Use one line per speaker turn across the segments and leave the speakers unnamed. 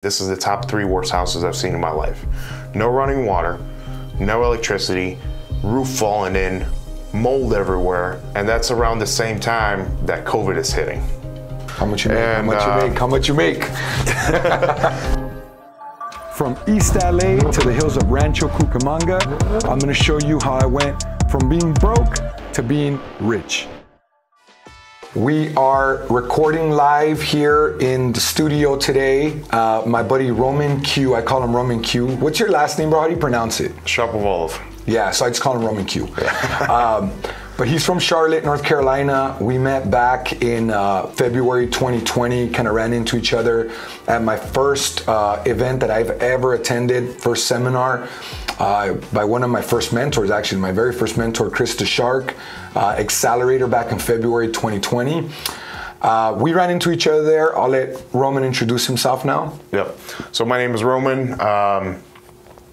This is the top 3 worst houses I've seen in my life. No running water, no electricity, roof falling in, mold everywhere, and that's around the same time that COVID is hitting.
How much you make? How much you make? How much you make? From East LA to the hills of Rancho Cucamonga, I'm gonna show you how I went from being broke to being rich. We are recording live here in the studio today. My buddy Roman Q, I call him Roman Q. What's your last name, bro? How do you pronounce it?
Shapovalov.
Yeah, so I just call him Roman Q. But he's from Charlotte, North Carolina. We met back in February 2020, kind of ran into each other at my first event that I've ever attended, first seminar by one of my first mentors, actually, my very first mentor, Chris DeShark, Accelerator back in February 2020. We ran into each other there. I'll let Roman introduce himself now.
Yep. So my name is Roman.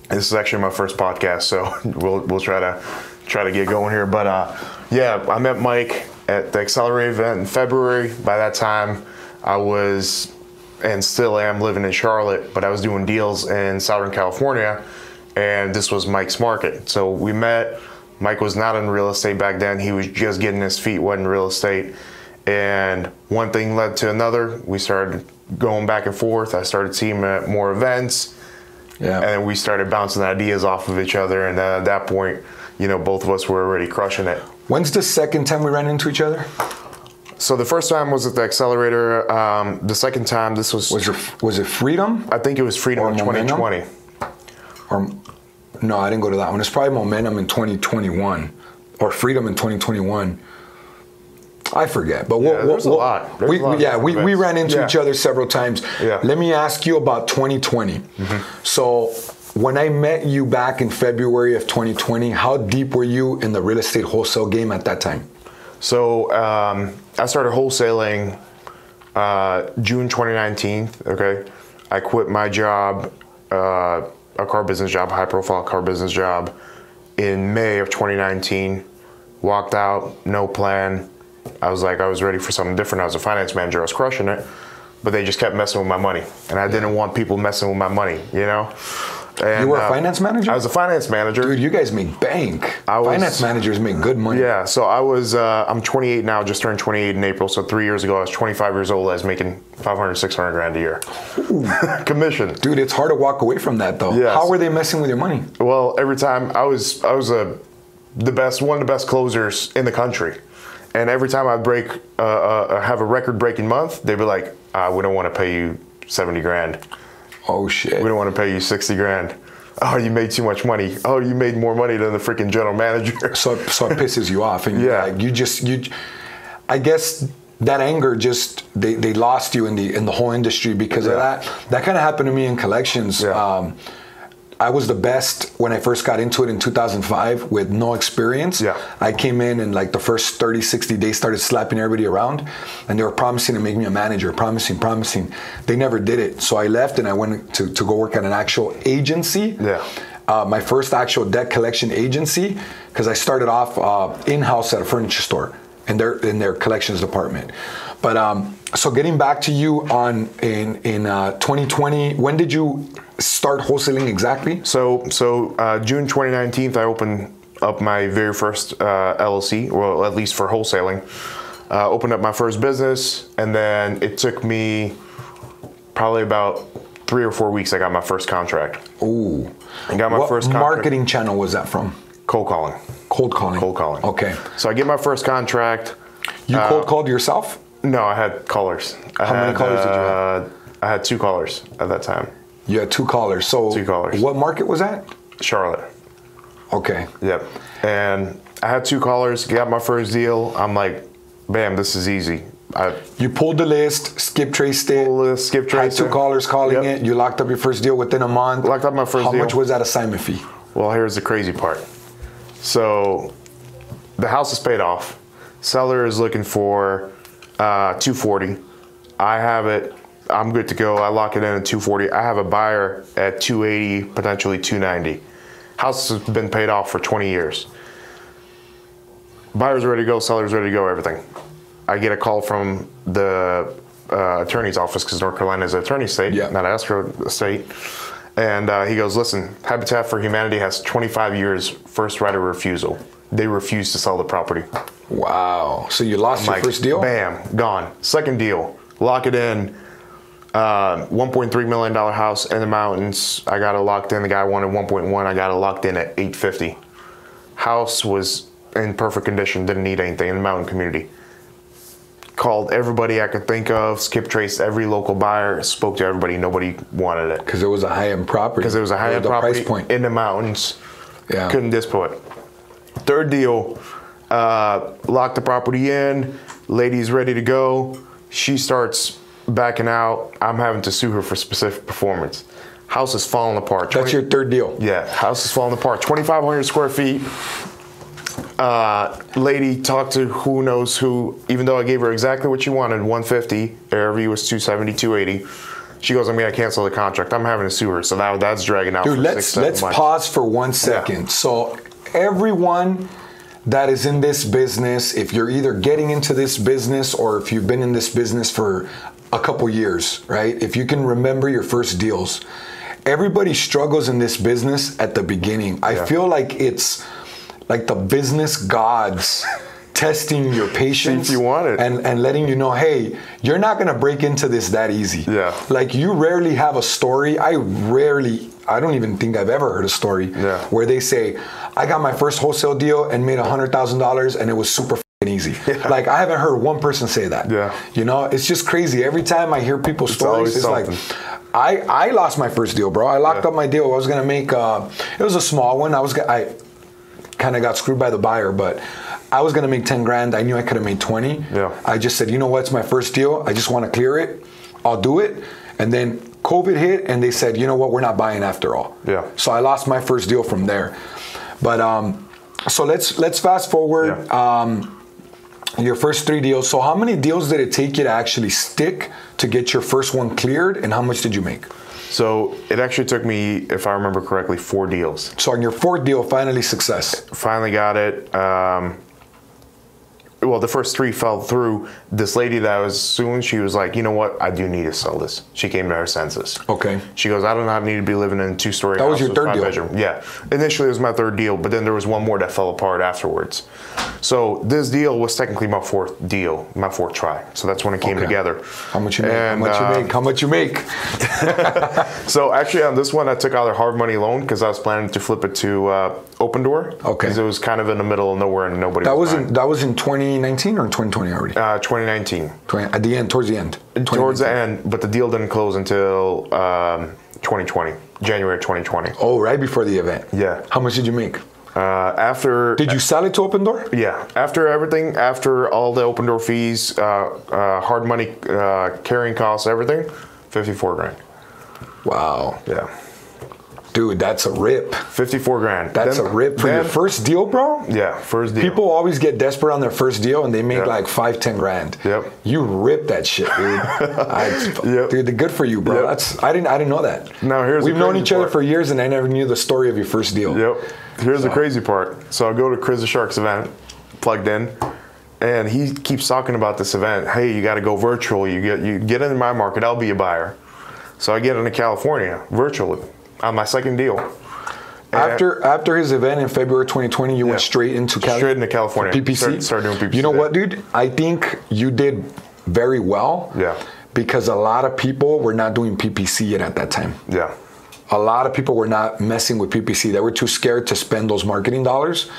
This is actually my first podcast, so we'll try to get going here. But yeah, I met Mike at the Accelerator event in February. By that time, I was, and still am, living in Charlotte, but I was doing deals in Southern California, and this was Mike's market. So we met. Mike was not in real estate back then. He was just getting his feet wet in real estate. And one thing led to another. We started going back and forth. I started seeing him at more events. Yeah. And we started bouncing ideas off of each other. And at that point, you know, both of us were already crushing it.
When's the second time we ran into each other?
So the first time was at the Accelerator. The second time, this was...
Was it Freedom?
I think it was Freedom in 2020.
Or, no, I didn't go to that one. It's probably Momentum in 2021. Or Freedom in 2021. I forget, but
there's a lot.
We ran into each other several times.
Yeah.
Let me ask you about 2020. Mm-hmm. So when I met you back in February of 2020, how deep were you in the real estate wholesale game at that time?
So I started wholesaling June 2019. Okay, I quit my job, a car business job, high profile car business job, in May of 2019. Walked out, no plan. I was ready for something different. I was a finance manager. I was crushing it, but they just kept messing with my money, and I didn't want people messing with my money, you know? And,
you were a finance manager?
I was a finance manager.
Dude, you guys make bank. Finance managers make good money.
Yeah, so I was, I'm 28 now, just turned 28 in April, so 3 years ago, I was 25 years old, I was making 500, 600 grand a year. Commission.
Dude, it's hard to walk away from that, though. Yes. How were they messing with your money?
Well, every time, I was one of the best closers in the country. And every time I have a record-breaking month, they'd be like, we don't want to pay you 70 grand.
Oh, shit.
We don't want to pay you 60 grand. Oh, you made too much money. Oh, you made more money than the freaking general manager.
So it pisses you off. And
yeah.
Like, I guess that anger they lost you in the whole industry because of that. That kind of happened to me in collections. Yeah. I was the best when I first got into it in 2005 with no experience. Yeah. I came in and like the first 30, 60 days started slapping everybody around, and they were promising to make me a manager, promising. They never did it. So I left and I went to go work at an actual agency. Yeah. My first actual debt collection agency, because I started off in-house at a furniture store in their collections department. But so getting back to you in 2020, when did you start wholesaling exactly?
So June 2019, I opened up my very first LLC, well, at least for wholesaling. Opened up my first business, and then it took me probably about 3 or 4 weeks. I got my first contract.
Ooh.
I got my first contract.
What marketing channel was that from?
Cold calling.
Cold calling.
Cold calling.
Okay.
So I get my first contract.
You cold called yourself?
No, I had callers.
How many callers did you have?
I had 2 callers at that time.
You had 2 callers. So
2 callers.
What market was that?
Charlotte.
Okay.
Yep. And I had 2 callers, got my first deal. I'm like, bam, this is easy.
You pulled the list, skip traced it, had 2 callers calling it, you locked up your first deal within a month.
Locked up my first deal.
How much was that assignment fee?
Well, here's the crazy part. So the house is paid off. Seller is looking for $240. I have it. I'm good to go. I lock it in at $240. I have a buyer at $280, potentially $290. House has been paid off for 20 years. Buyer's ready to go, seller's ready to go, everything. I get a call from the attorney's office because North Carolina is an attorney state, not an escrow state. And he goes, listen, Habitat for Humanity has 25 years first right of refusal. They refuse to sell the property.
Wow. So you lost your first deal?
Bam, gone. Second deal, lock it in. $1.3 million house in the mountains. I got it locked in. The guy wanted 1.1. I got it locked in at 850. House was in perfect condition. Didn't need anything in the mountain community. Called everybody I could think of. Skip traced every local buyer. Spoke to everybody. Nobody wanted it
because it was a high-end property.
Because it was a high-end property
price point
in the mountains.
Yeah.
Couldn't dispo it. Third deal. Locked the property in. Lady's ready to go. She starts backing out. I'm having to sue her for specific performance. House is falling apart.
That's your third deal?
Yeah, house is falling apart. 2,500 square feet. Lady talked to who knows who, even though I gave her exactly what she wanted, 150. ARV was 270, 280. She goes, I'm going to cancel the contract. I'm having to sue her. So now that's dragging out.
Dude,
for
let's pause for 1 second. Yeah. So everyone that is in this business, if you're either getting into this business or if you've been in this business for a couple years, right? If you can remember your first deals, everybody struggles in this business at the beginning. I feel like it's like the business gods testing your patience.
If you want it.
And letting you know, hey, you're not gonna break into this that easy.
Yeah.
Like you rarely have a story. I don't even think I've ever heard a story where they say, I got my first wholesale deal and made $100,000 and it was super easy. Yeah. Like I haven't heard one person say that. Yeah. You know, it's just crazy. Every time I hear people's stories, it's
something.
Like I lost my first deal, bro. I locked up my deal. I was gonna make it was a small one. I kind of got screwed by the buyer, but I was gonna make 10 grand. I knew I could have made 20. Yeah. I just said, you know what, it's my first deal. I just want to clear it. I'll do it. And then COVID hit and they said, you know what, we're not buying after all. Yeah. So I lost my first deal from there. But so let's fast forward. Yeah. Your first 3 deals. So how many deals did it take you to actually stick to get your first one cleared, and how much did you make?
So it actually took me, if I remember correctly, 4 deals.
So on your 4th deal, finally success.
Finally got it. Well, the first 3 fell through. This lady that I was suing, she was like, you know what? I do need to sell this. She came to her senses. Okay. She goes, I do not need to be living in a 2-story house.
That was your 3rd deal?
Bedroom. Yeah. Initially, it was my 3rd deal, but then there was one more that fell apart afterwards. So this deal was technically my 4th deal, my 4th try. So that's when it came together.
How much you make? How much you make?
So actually on this one, I took out a hard money loan because I was planning to flip it to Open Door. Okay. Because it was kind of in the middle of nowhere and nobody was buying.
That was in 2019 or in 2020 already?
2019.
At the end, towards the end.
Towards the end, but the deal didn't close until 2020, January 2020.
Oh, right before the event.
Yeah.
How much did you make?
Did
you sell it to Open Door?
Yeah. After everything, after all the Open Door fees, hard money, carrying costs, everything, 54 grand.
Wow.
Yeah.
Dude, that's a rip.
54 grand.
That's a rip for your first deal, bro?
Yeah, first deal.
People always get desperate on their first deal and they make like 5-10 grand. Yep. You rip that shit, dude. Dude, good for you, bro. Yep. I didn't know that.
Now
we've known each other for years and I never knew the story of your first deal.
Yep. Here's the crazy part. So I go to Chris the Shark's event, plugged in, and he keeps talking about this event. Hey, you got to go virtual. You get into my market, I'll be a buyer. So I get into California virtually on my 2nd deal.
After his event in February 2020, you went straight into California?
Straight into California.
PPC?
Started doing PPC.
You know what, dude? I think you did very well. Yeah. Because a lot of people were not doing PPC yet at that time. Yeah. A lot of people were not messing with PPC. They were too scared to spend those marketing dollars.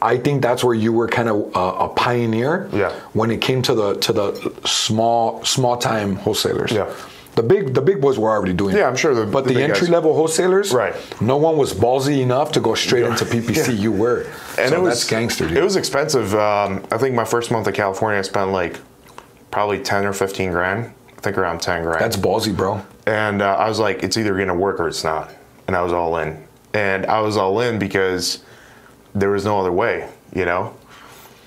I think that's where you were kind of a pioneer when it came to the small time wholesalers. Yeah. The big boys were already doing it.
Yeah, I'm sure.
But the entry level wholesalers, right? No one was ballsy enough to go straight into PPC. Yeah. You were, and so that's gangster, dude.
It was expensive. I think my first month in California, I spent like probably 10 or 15 grand. I think around 10 grand.
That's ballsy, bro.
And I was like, it's either going to work or it's not. And I was all in. And I was all in because there was no other way, you know?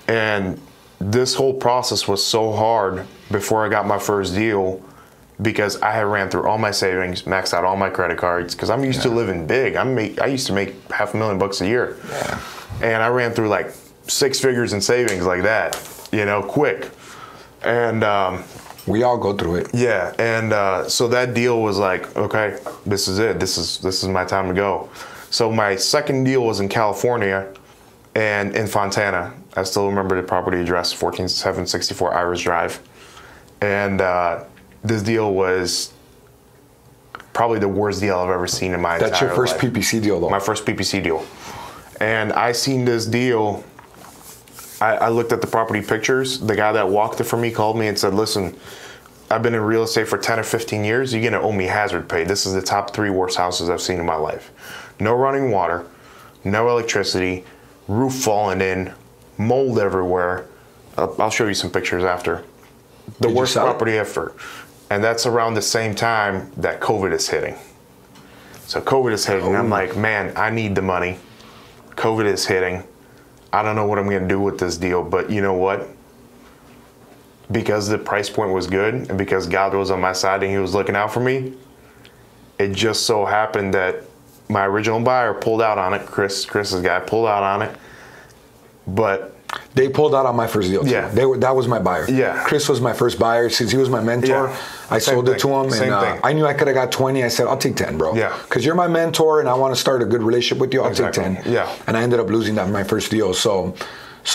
And this whole process was so hard before I got my first deal because I had ran through all my savings, maxed out all my credit cards, because I'm used to living big. I used to make $500,000 a year. Yeah. And I ran through like 6 figures in savings like that, you know, quick. And
We all go through it.
Yeah, and so that deal was like, okay, this is it. This is my time to go. So my second deal was in California and in Fontana. I still remember the property address, 14764 Iris Drive. And this deal was probably the worst deal I've ever seen in my entire life.
That's your first PPC deal, though.
My first PPC deal. And I seen this deal. I looked at the property pictures. The guy that walked it for me called me and said, listen, I've been in real estate for 10 or 15 years. You're going to owe me hazard pay. This is the top 3 worst houses I've seen in my life. No running water, no electricity, roof falling in, mold everywhere. I'll show you some pictures after. The worst property ever. And that's around the same time that COVID is hitting. So COVID is hitting. And I'm like, man, I need the money. COVID is hitting. I don't know what I'm going to do with this deal, but you know what? Because the price point was good and because God was on my side and he was looking out for me, it just so happened that my original buyer pulled out on it. Chris's guy pulled out on it. But
they pulled out on my first deal too.
Yeah.
That was my buyer.
Yeah.
Chris was my first buyer. Since he was my mentor,
Yeah.
I sold it to him.
Same thing.
I knew I could have got 20. I said, I'll take 10, bro.
Yeah.
Because you're my mentor and I want to start a good relationship with you. I'll take 10.
Yeah.
And I ended up losing that in my first deal. So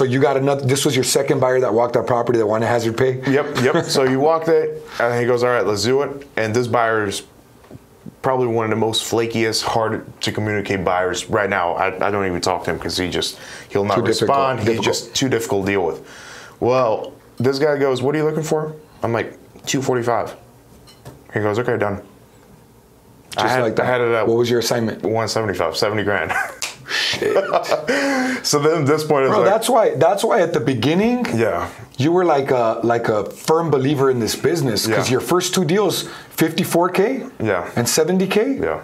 you got another, this was your second buyer that walked that property that wanted hazard pay?
Yep. So you walked it and he goes, all right, let's do it. And this buyer is probably one of the most flakiest, hard to communicate buyers right now. I don't even talk to him because he'll not respond. He's just too difficult to deal with. Well, this guy goes, what are you looking for? I'm like, 245. He goes, okay, done. I had it at
what was your assignment?
175, 70 grand. Shit. So then at this point,
bro, that's why at the beginning,
yeah,
you were like a firm believer in this business because your first 2 deals, 54K,
yeah,
and 70K,
yeah,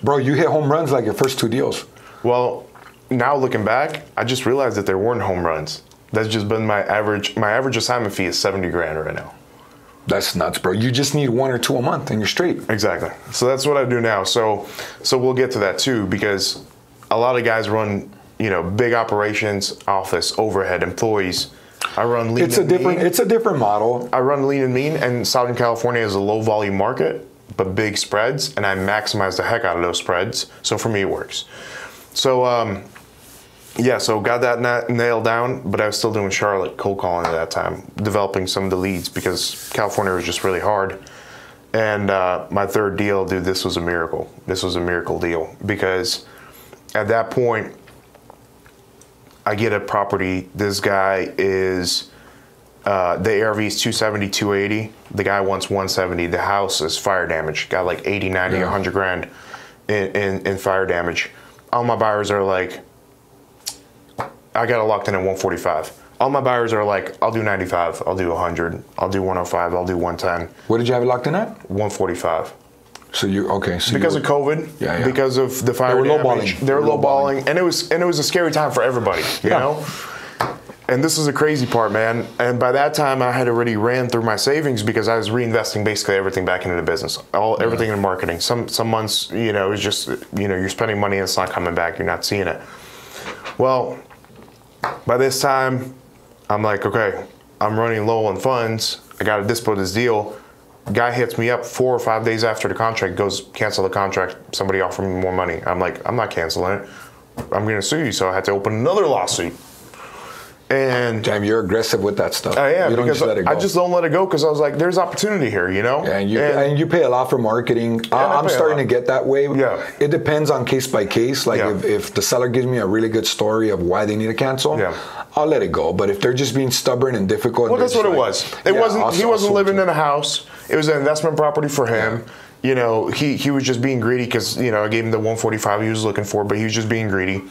bro, you hit home runs like your first 2 deals.
Well, now looking back, I just realized that there weren't home runs. That's just been my average. My average assignment fee is 70 grand right now.
That's nuts, bro. You just need 1 or 2 a month and you're straight.
Exactly. So that's what I do now. So we'll get to that too, because a lot of guys run, big operations, office, overhead, employees. I run lean and mean.
It's a different model.
I run lean and mean, and Southern California is a low volume market, but big spreads, and I maximize the heck out of those spreads. So for me, it works. So, so got that nailed down, but I was still doing Charlotte cold calling at that time, developing some of the leads because California was just really hard. And my third deal, dude, this was a miracle. This was a miracle deal because at that point, I get a property. This guy is, the ARV is 270, 280. The guy wants 170. The house is fire damage. Got like 80, 90, 100 grand in fire damage. All my buyers are like, I got it locked in at 145. All my buyers are like, I'll do 95, I'll do 100, I'll do 105, I'll do 110.
What did you have it locked in at?
145.
So
because of COVID, because of the fire damage, they were lowballing, and it was a scary time for everybody, you know. And this is the crazy part, man. And by that time, I had already ran through my savings because I was reinvesting basically everything back into the business, everything in marketing. Some months, it was just you're spending money and it's not coming back. You're not seeing it. Well, by this time, I'm like, okay, I'm running low on funds. I got to dispose this deal. Guy hits me up 4 or 5 days after the contract, goes, cancel the contract. Somebody offered me more money. I'm like, I'm not canceling it. I'm going to sue you. So I had to open another lawsuit. And
damn, you're aggressive with that stuff.
I am,
you don't
because
just let it go.
I just don't let it go because I was like, there's opportunity here,
Yeah, and you pay a lot for marketing. I'm starting to get that way.
Yeah.
It depends on case by case. Like if the seller gives me a really good story of why they need to cancel, I'll let it go. But if they're just being stubborn and difficult,
well, that's what it was. It wasn't. He wasn't living in a house. It was an investment property for him. Yeah. He was just being greedy because I gave him the 145 he was looking for, but he was just being greedy.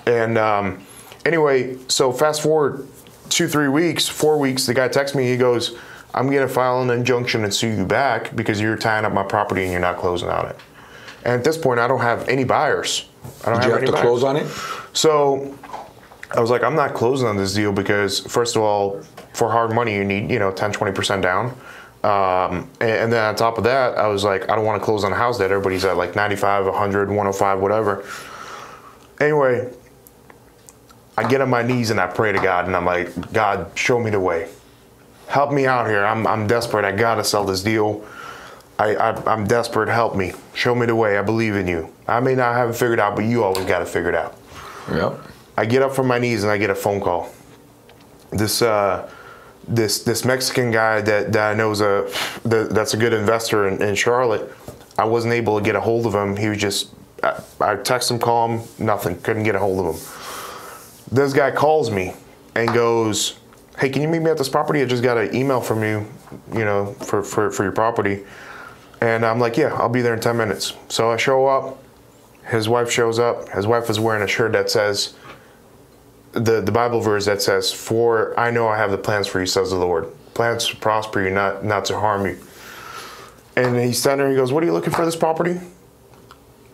And anyway, so fast forward 2-3 weeks, 4 weeks, the guy texts me. He goes, I'm going to file an injunction and sue you back because you're tying up my property and you're not closing on it. And at this point, I don't have any buyers.
Did you have to close on it? So
I was like, I'm not closing on this deal because, first of all, for hard money, you need 10-20% down. And then on top of that, I was like, I don't want to close on a house that everybody's at like 95, 100, 105, whatever. Anyway, I get on my knees and I pray to God and I'm like, God, show me the way. help me out here. I'm desperate. I gotta sell this deal. I'm desperate. Help me. Show me the way. I believe in you. I may not have it figured out, but you always got it figured out.
Yep.
I get up from my knees and I get a phone call. This Mexican guy that I know that's a good investor in Charlotte. I wasn't able to get a hold of him. He was just, I text him, call him, nothing. Couldn't get a hold of him. This guy calls me and goes, hey, can you meet me at this property? I just got an email from you, for your property. And I'm like, yeah, I'll be there in 10 minutes. So I show up. His wife shows up. His wife is wearing a shirt that says, the Bible verse that says, for I know I have the plans for you, says the Lord. Plans to prosper you, not to harm you. And he's standing there, he goes, what are you looking for this property?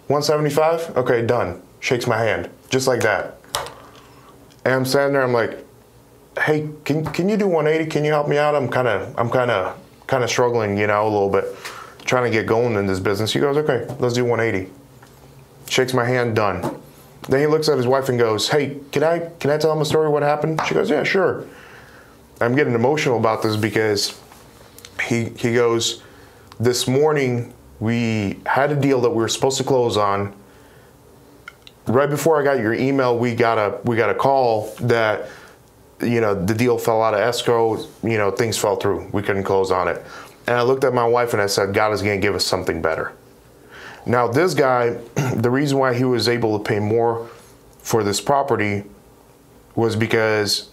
175? Okay, done. Shakes my hand, just like that. And I'm standing there, I'm like, hey, can you do 180? Can you help me out? I'm kind of struggling, a little bit, trying to get going in this business. He goes, okay, let's do 180. Shakes my hand, done. Then he looks at his wife and goes, hey, can I tell him a story of what happened? She goes, yeah, sure. I'm getting emotional about this because he goes, this morning we had a deal that we were supposed to close on. Right before I got your email, we got a call that, the deal fell out of escrow, things fell through. We couldn't close on it. And I looked at my wife and I said, God is going to give us something better. Now, this guy, the reason why he was able to pay more for this property was because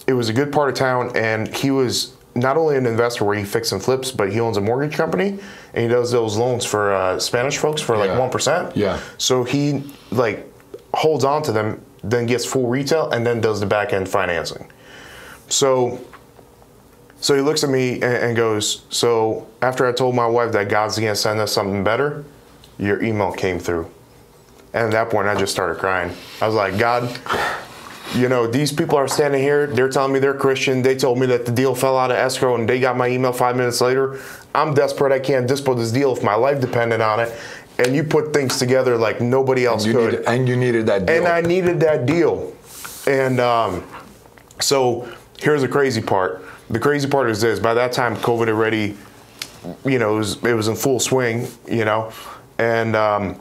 it was a good part of town, and he was not only an investor where he fixes and flips, but he owns a mortgage company, and he does those loans for Spanish folks for like 1%. Yeah. So he holds on to them, then gets full retail, and then does the back end financing. So he looks at me and goes, so after I told my wife that God's going to send us something better, your email came through. And at that point, I just started crying. I was like, God, these people are standing here. They're telling me they're Christian. They told me that the deal fell out of escrow, and they got my email 5 minutes later. I'm desperate. I can't dispose this deal if my life depended on it. And you put things together like nobody else could.
And you needed that deal.
And I needed that deal. And so here's the crazy part. The crazy part is this. By that time, COVID already, it was in full swing, And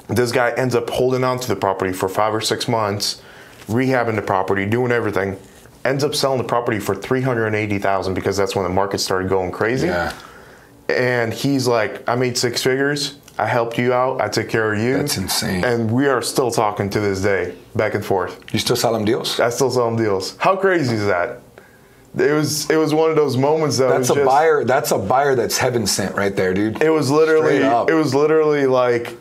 this guy ends up holding on to the property for 5 or 6 months, rehabbing the property, doing everything. Ends up selling the property for $380,000 because that's when the market started going crazy. Yeah. And he's like, I made 6 figures. I helped you out. I took care of you.
That's insane.
And we are still talking to this day, back and forth.
You still sell him deals?
I still sell him deals. How crazy is that? It was one of those moments that
that's a buyer. That's a buyer that's heaven sent right there, dude.
It was literally like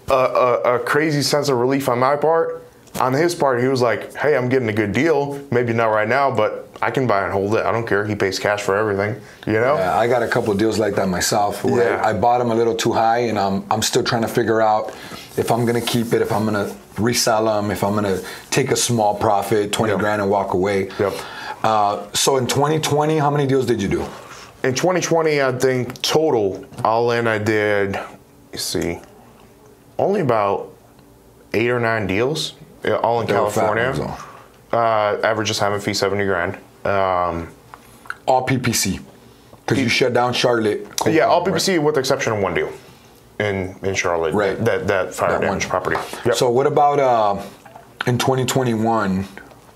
a crazy sense of relief on my part. On his part, he was like, hey, I'm getting a good deal. Maybe not right now, but I can buy and hold it. I don't care. He pays cash for everything, Yeah,
I got a couple of deals like that myself. Where I bought them a little too high, and I'm still trying to figure out if I'm going to keep it, if I'm going to resell them, if I'm going to take a small profit, 20 grand and walk away. Yep. So in 2020, how many deals did you do?
In 2020, I think total, all in, I did, only about 8 or 9 deals, all in California. Average assignment fee, 70 grand.
All PPC, because you shut down Charlotte.
Yeah, all PPC with the exception of one deal in Charlotte. Right. That fire damage property. Yep.
So what about in 2021?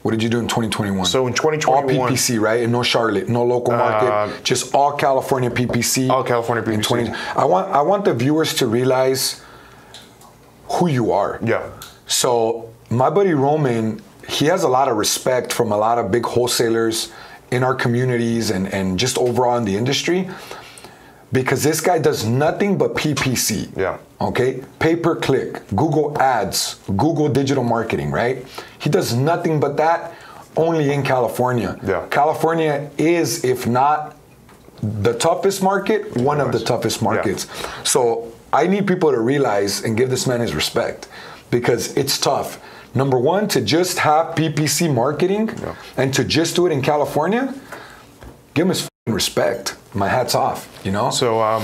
What did you do in 2021?
So in 2021,
all PPC, right? And no Charlotte, no local market, just all California PPC.
All California PPC.
I want the viewers to realize who you are.
Yeah.
So my buddy Roman, he has a lot of respect from a lot of big wholesalers in our communities and just overall in the industry, because this guy does nothing but PPC.
Yeah.
Okay? Pay-per-click, Google Ads, Google digital marketing, right? He does nothing but that only in California.
Yeah.
California is, if not the toughest market, one of the toughest markets. Yeah. So I need people to realize and give this man his respect, because it's tough. Number one, to just have PPC marketing and to just do it in California, give him his respect. My hat's off,
So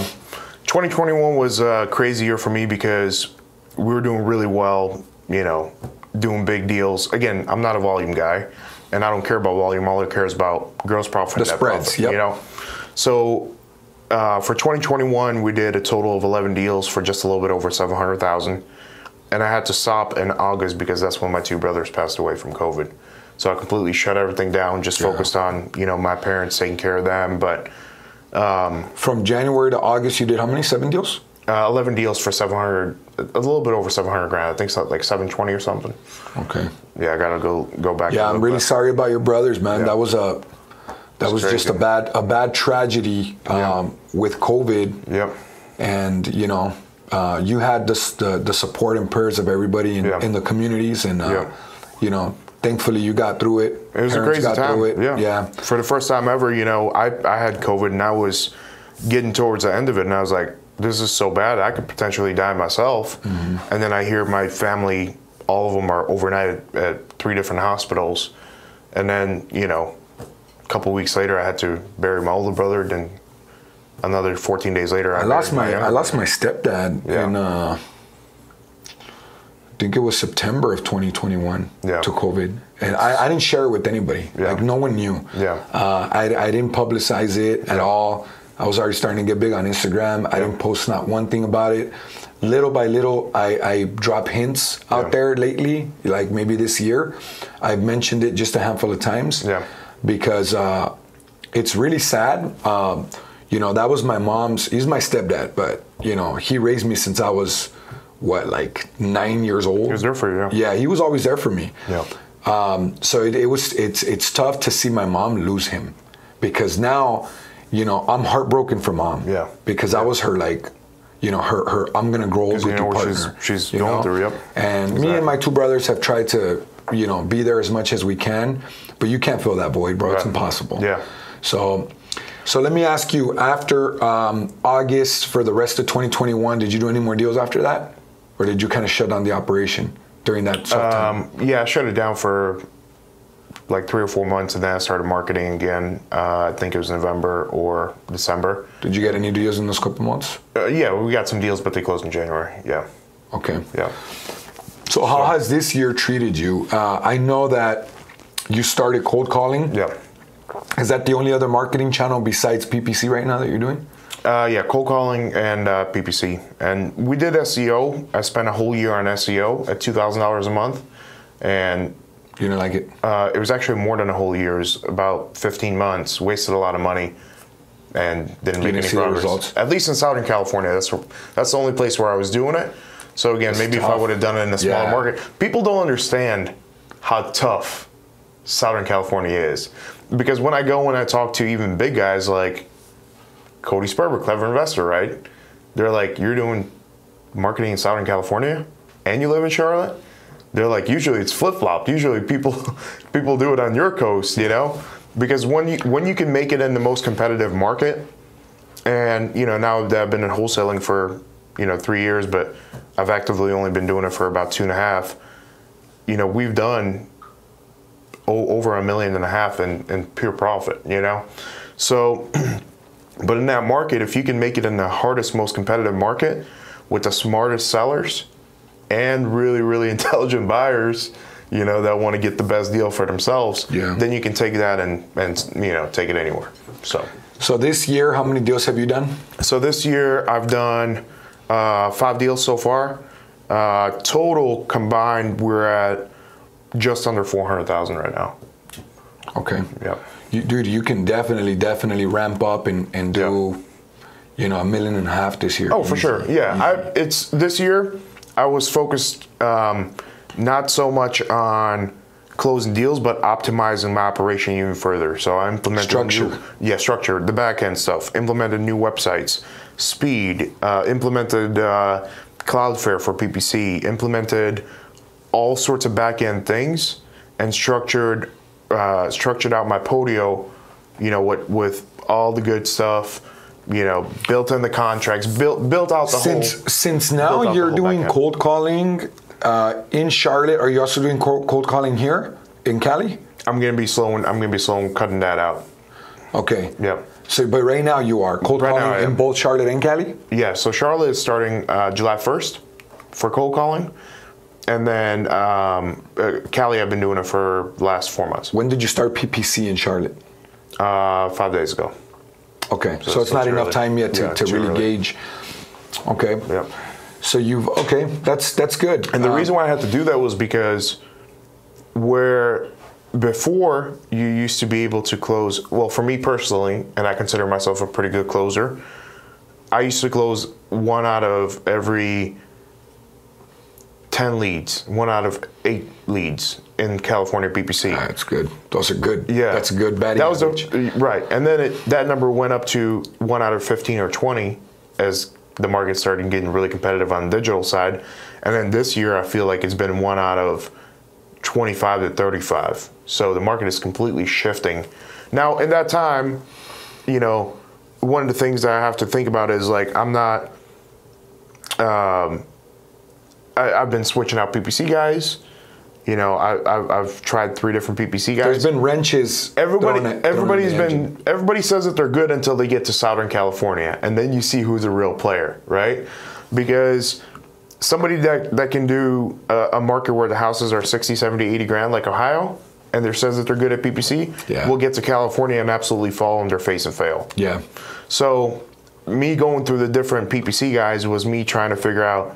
2021 was a crazy year for me because we were doing really well, doing big deals. Again, I'm not a volume guy. and I don't care about volume. All I care is about gross profit,
the
net
spreads.
profit,
Yep.
you know. So for 2021, we did a total of 11 deals for just a little bit over 700,000, and I had to stop in August because that's when my two brothers passed away from COVID. So I completely shut everything down, just focused on, you know, my parents, taking care of them. But
from January to August, you did how many? 7 deals?
11 deals for 700, a little bit over 700 grand. I think it's like 720 or something.
Okay.
Yeah, I gotta go back.
Yeah, I'm really sorry about your brothers, man.
Yeah.
That was just a bad tragedy with COVID.
Yep.
And you know, you had the support and prayers of everybody in the communities, and you know, thankfully you got through it.
It was a crazy time.
Yeah.
For the first time ever, you know, I had COVID and I was getting towards the end of it, and I was like, this is so bad, I could potentially die myself. Mm-hmm. And then I hear my family, all of them are overnight at 3 different hospitals. And then, you know, a couple weeks later, I had to bury my older brother. Then another 14 days later, I lost my
stepdad in I think it was September of 2021 to COVID, and I didn't share it with anybody. Like no one knew. I didn't publicize it at all. I was already starting to get big on Instagram. I didn't post not one thing about it. Little by little, I drop hints out there lately, like maybe this year. I've mentioned it just a handful of times because it's really sad. You know, that was my mom's, he's my stepdad, but, you know, he raised me since I was, like 9 years old.
He was there for you.
Yeah, he was always there for me.
Yeah.
So it's tough to see my mom lose him, because now, you know, I'm heartbroken for mom.
Yeah.
Because I was her, like, you know, her I'm gonna grow old with your partner.
She's going through,
And me and my 2 brothers have tried to, you know, be there as much as we can, but you can't fill that void, bro. It's impossible.
Yeah.
So let me ask you, after August, for the rest of 2021, did you do any more deals after that? Or did you kind of shut down the operation during that time?
Yeah, I shut it down for like 3 or 4 months, and then I started marketing again. I think it was November or December.
Did you get any deals in those couple months?
Yeah, we got some deals, but they closed in January. Yeah.
Okay.
Yeah.
So how has this year treated you? I know that you started cold calling.
Yeah.
Is that the only other marketing channel besides PPC right now that you're doing?
Yeah, cold calling and PPC. And we did SEO. I spent a whole year on SEO at $2,000 a month. And
you didn't like it?
It was actually more than a whole year. It was about 15 months. Wasted a lot of money and didn't make any progress.
Results.
At least in Southern California, that's the only place where I was doing it. So again, maybe if I would have done it in a smaller market, people don't understand how tough Southern California is. Because when I go and I talk to even big guys like Cody Sperber, Clever Investor, right? They're like, you're doing marketing in Southern California and you live in Charlotte? They're like, usually it's flip-flopped. Usually people do it on your coast, you know? Because when you can make it in the most competitive market, and, you know, now that I've been in wholesaling for, you know, 3 years, but I've actively only been doing it for about 2.5, you know, we've done over $1.5 million in pure profit, you know? So, but in that market, if you can make it in the hardest, most competitive market with the smartest sellers and really, really intelligent buyers, you know, that want to get the best deal for themselves, then you can take that and you know, take it anywhere. So
this year, how many deals have you done?
So this year, I've done 5 deals so far. Total combined, we're at just under 400,000 right now.
Okay.
Yeah.
Dude, you can definitely ramp up and do, you know, $1.5 million this year.
Oh, for sure. Yeah. It's this year, I was focused not so much on closing deals, but optimizing my operation even further. So I implemented structure, the back end stuff, implemented new websites, speed, implemented Cloudflare for PPC, implemented all sorts of back end things, and structured out my Podio, you know, with all the good stuff, you know, built in the contracts, built out the whole. Since
now you're doing cold calling in Charlotte, are you also doing cold calling here in Cali? I'm gonna be slowing
cutting that out.
Okay.
Yep.
So, but right now you are cold calling in both Charlotte and Cali?
Yeah. So Charlotte is starting July 1st for cold calling, And then Cali, I've been doing it for the last 4 months.
When did you start PPC in Charlotte?
5 days ago.
Okay, so it's not enough time yet to really gauge. Okay.
Yep.
So that's good.
And the reason why I had to do that was because where before you used to be able to close, well, for me personally, and I consider myself a pretty good closer, I used to close 1 out of every 10 leads, 1 out of 8 leads in California PPC.
That's good. Those are good.
Yeah.
That's a good batting average.
Right. And then that number went up to 1 out of 15 or 20 as the market started getting really competitive on the digital side. And then this year, I feel like it's been 1 out of 25 to 35. So the market is completely shifting. Now, in that time, you know, one of the things that I have to think about is like, I'm not, I've been switching out PPC guys. You know, I've tried 3 different PPC guys.
There's been wrenches.
Everybody says that they're good until they get to Southern California, and then you see who's a real player, right? Because somebody that can do a market where the houses are 60, 70, 80 grand like Ohio, and they says that they're good at PPC, will get to California and absolutely fall on their face and fail.
Yeah.
So me going through the different PPC guys was me trying to figure out,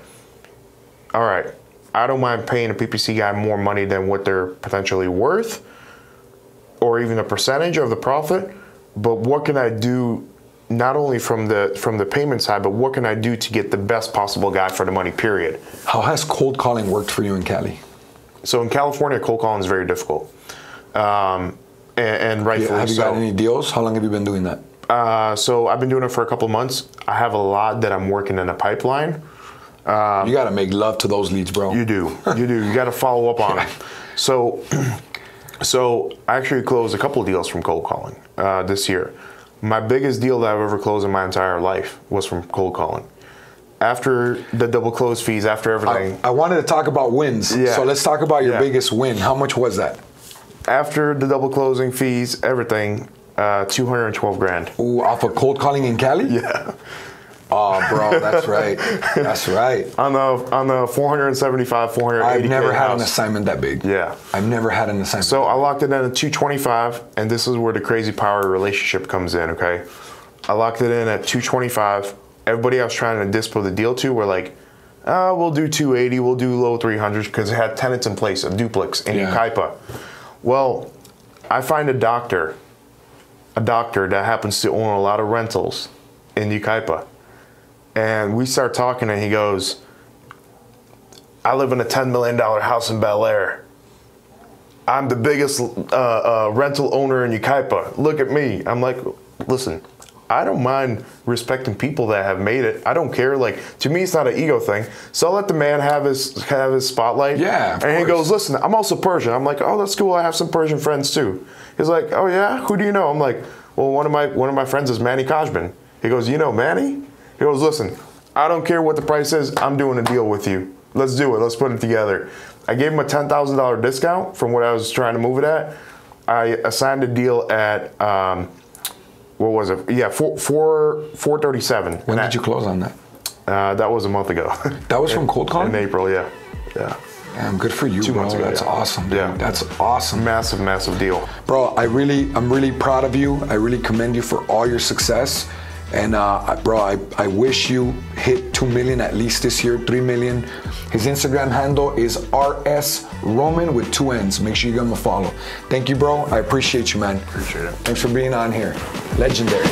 all right, I don't mind paying a PPC guy more money than what they're potentially worth, or even a percentage of the profit, but what can I do not only from the payment side, but what can I do to get the best possible guy for the money, period.
How has cold calling worked for you in Cali?
So in California, cold calling is very difficult. And rightfully so.
Have you got any deals? How long have you been doing that?
So I've been doing it for a couple of months. I have a lot that I'm working in a pipeline.
You got to make love to those leads, bro.
You do. You got to follow up on them. So I actually closed a couple of deals from cold calling this year. My biggest deal that I've ever closed in my entire life was from cold calling. After the double close fees, after everything.
I wanted to talk about wins.
Yeah.
So let's talk about your biggest win. How much was that?
After the double closing fees, everything, 212 grand.
Ooh, off of cold calling in Cali?
Yeah.
Oh, bro, that's right. That's right.
On the 475, 480.
I've never had an assignment that big.
Yeah.
I've never had an assignment.
So I locked it in at 225, and this is where the crazy power relationship comes in, okay? I locked it in at 225. Everybody I was trying to dispo the deal to were like, we'll do 280, we'll do low 300s, because it had tenants in place, a duplex in Yucaipa. Well, I find a doctor that happens to own a lot of rentals in Yucaipa. And we start talking, and he goes, I live in a $10 million house in Bel Air. I'm the biggest rental owner in Yucaipa. Look at me. I'm like, listen, I don't mind respecting people that have made it. I don't care. Like, to me, it's not an ego thing. So I'll let the man have his spotlight.
Yeah,
and he goes, listen, I'm also Persian. I'm like, oh, that's cool. I have some Persian friends too. He's like, oh yeah, who do you know? I'm like, well, one of my friends is Manny Kajman. He goes, you know Manny? He goes, listen, I don't care what the price is. I'm doing a deal with you. Let's do it. Let's put it together. I gave him a $10,000 discount from what I was trying to move it at. I assigned a deal at, what was it? Yeah, 437.
When did you close on that?
That was a month ago.
That was from cold calling?
In April, yeah.
Damn, good for you,
2 months ago.
That's awesome, dude.
Yeah.
That's awesome.
Massive, massive deal.
Bro, I'm really proud of you. I really commend you for all your success. And bro, I wish you hit 2 million at least this year, 3 million. His Instagram handle is RSRoman with 2 N's. Make sure you give him a follow. Thank you, bro. I appreciate you, man.
Appreciate it.
Thanks for being on here. Legendary.